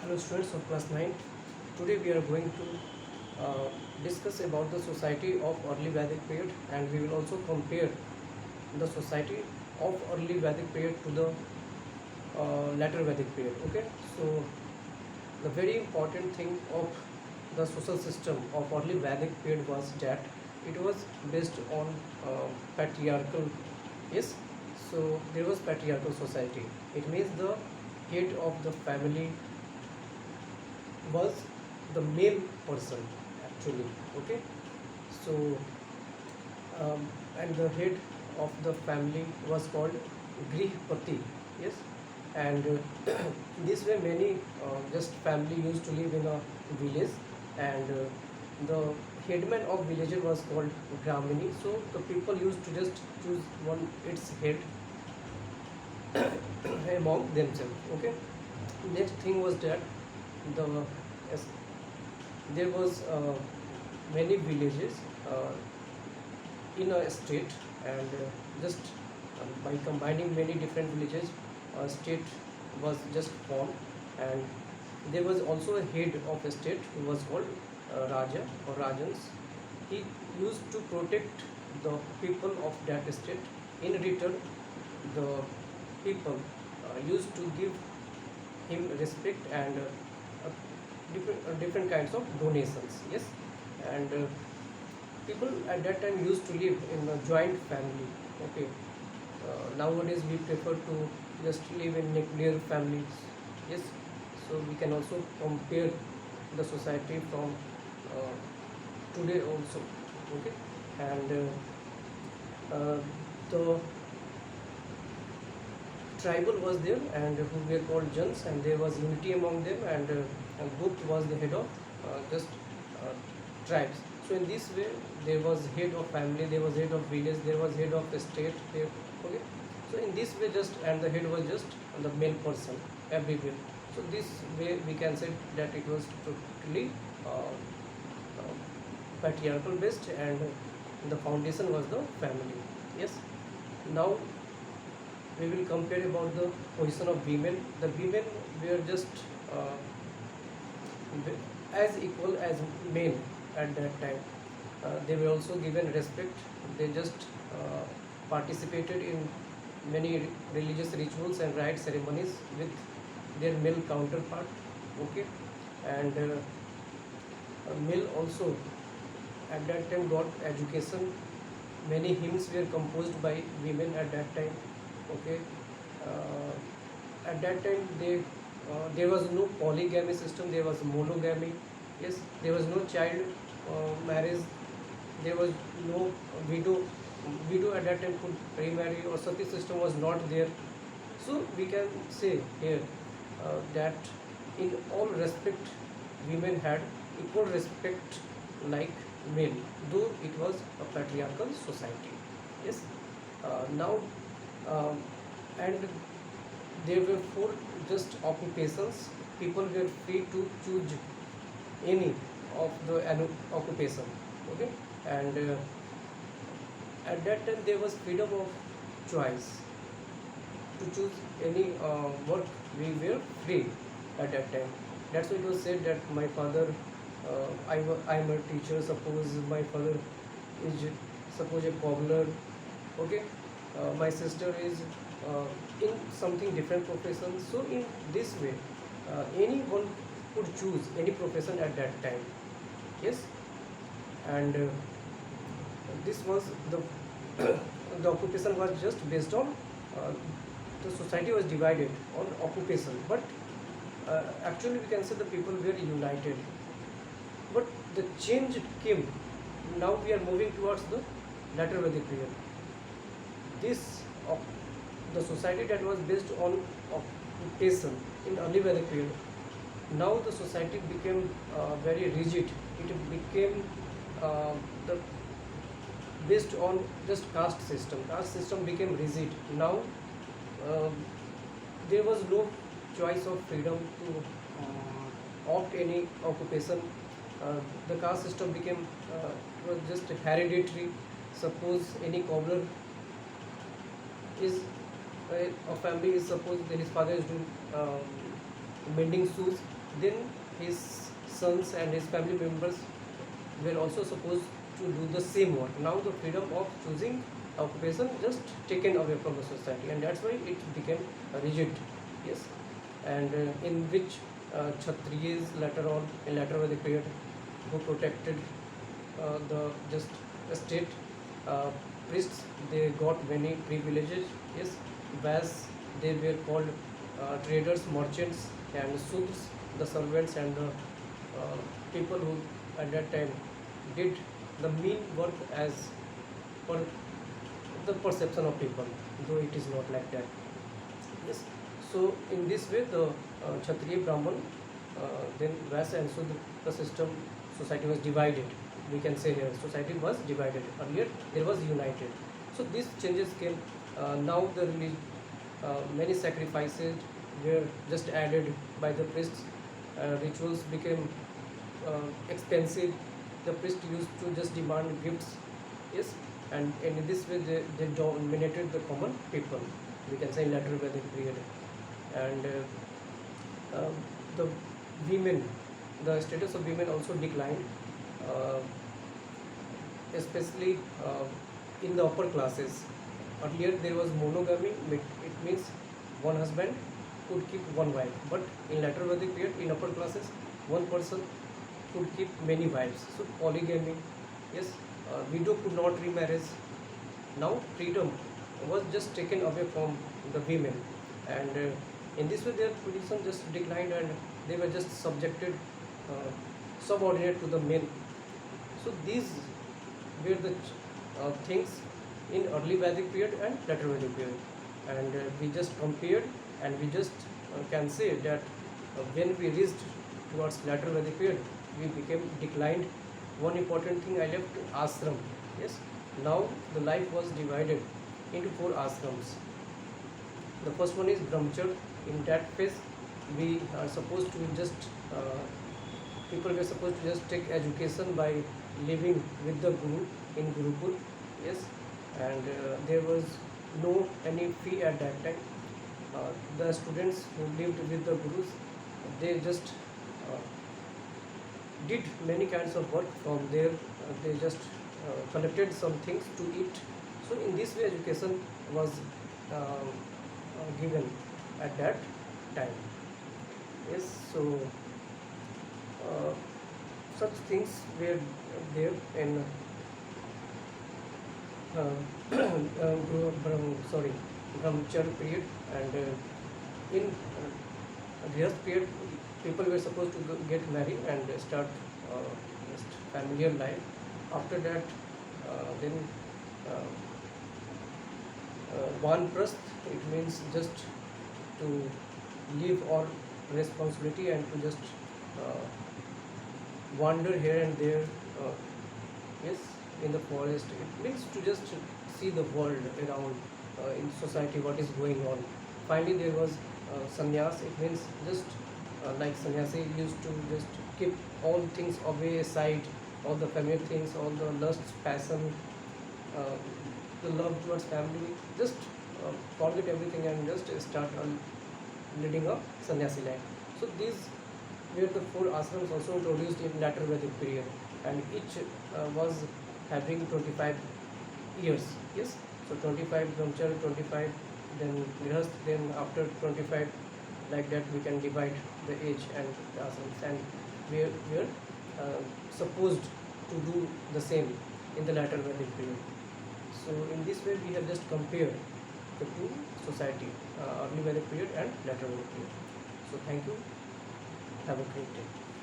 Hello students of class 9. Today we are going to discuss about the society of early Vedic period, and we will also compare the society of early Vedic period to the later Vedic period. Okay, so the very important thing of the social system of early Vedic period was that it was based on patriarchal. Yes, so there was patriarchal society. It means the head of the family was the male person actually. Okay, so and the head of the family was called grihpati. Yes, and this way many just family used to live in a village, and the headman of villager was called gramini. So the people used to just choose one its head among themselves. Okay, next thing was that the yes, there was many villages in a state, and just by combining many different villages, a state was just formed, and there was also a head of a state who was called Raja or Rajans. He used to protect the people of that state. In return, the people used to give him respect and different kinds of donations. Yes, and people at that time used to live in a joint family. Okay, nowadays we prefer to just live in nuclear families. Yes, so we can also compare the society from uh, today also. Okay, and the tribal was there, and who were called Jans, and there was unity among them, and Gupt was the head of just tribes. So in this way, there was head of family, there was head of village, there was head of state. There, okay. So in this way, just and the head was just the male person everywhere. So this way we can say that it was totally patriarchal based, and the foundation was the family. Yes. Now we will compare about the position of women. The women were just as equal as men at that time. They were also given respect. They just participated in many religious rituals and rite ceremonies with their male counterpart. Okay, and male also at that time got education. Many hymns were composed by women at that time. Okay, at that time there was no polygamy system, there was monogamy. Yes, there was no child marriage, there was no widow. Widow at that time could remarry, or sati system was not there. So we can say here that in all respect women had equal respect like men, though it was a patriarchal society. Yes, now um, and there were four just occupations. People were free to choose any of the occupation. Okay, and at that time there was freedom of choice to choose any work. We were free at that time. That's why it was said that my father, I'm a teacher. Suppose my father is suppose a cobbler. Okay, my sister is in something different profession. So in this way, anyone could choose any profession at that time. Yes, and this was the the occupation was just based on uh, the society was divided on occupation, but actually we can say the people were united. But the change came. Now we are moving towards the later Vedic period. This the society that was based on occupation in early Vedic period, now the society became very rigid. It became the based on just caste system. Caste system became rigid. Now uh, there was no choice of freedom to opt any occupation. The caste system became it was just hereditary. Suppose any cobbler is a family is, suppose that his father is doing mending shoes, then his sons and his family members were also supposed to do the same work. Now the freedom of choosing occupation just taken away from the society, and that's why it became rigid. Yes, and in which Kshatriyas later on, in later Vedic period, who protected the just state, uh, priests, they got many privileges. Yes, Vyas, they were called traders, merchants, and Sudras, the servants and the people who at that time did the mean work as per the perception of people, though it is not like that. Yes. So in this way, the Kshatriya, Brahman, then Vyasa and Sudra, the system, society was divided. We can say here, society was divided. Earlier, there was united. So these changes came. Now the many sacrifices were just added by the priests. Rituals became expensive. The priest used to just demand gifts. Yes, and in this way they dominated the common people. We can say in later Vedic period, and the women, the status of women also declined, uh, especially in the upper classes. Earlier there was monogamy, it means one husband could keep one wife, but in later Vedic period, in upper classes, one person could keep many wives. So polygamy, yes, widow could not remarry. Now freedom was just taken away from the women, and in this way their position just declined, and they were just subjected, uh, subordinate to the men. So these were the things in early Vedic period and later Vedic period, and we just compared, and we just can say that when we reached towards later Vedic period, we became declined. One important thing I left, ashram. Yes, now the life was divided into four ashrams. The first one is brahmacharya. In that phase, we are supposed to just people were supposed to just take education by living with the guru in Gurukul. Yes, and there was no any fee at that time. The students who lived with the gurus, they just uh, did many kinds of work from there. They just collected some things to eat. So in this way, education was given at that time. Yes, so such things were there in sorry, brahmacharya period, and in grihast period, people were supposed to get married and start just familiar life. After that, then uh, vanprasth, it means just to leave all responsibility and to just uh, wander here and there. Yes, in the forest. It means to just see the world around in society, what is going on. Finally, there was sannyas. It means just like sannyasi used to just keep all things away aside, all the familiar things, all the lusts, passion, uh, the love towards family. Just forget everything and just start leading a sannyasi life. So these were the four ashrams also introduced in later Vedic period, and each was having 25 years. Yes, so 25 brahmacharya, 25 then grihast, then after 25, like that we can divide the age and the ashrams, and we are supposed to do the same in the later Vedic period. So in this way we have just compared the two society, early Vedic period and later Vedic period. So thank you. Have a great day.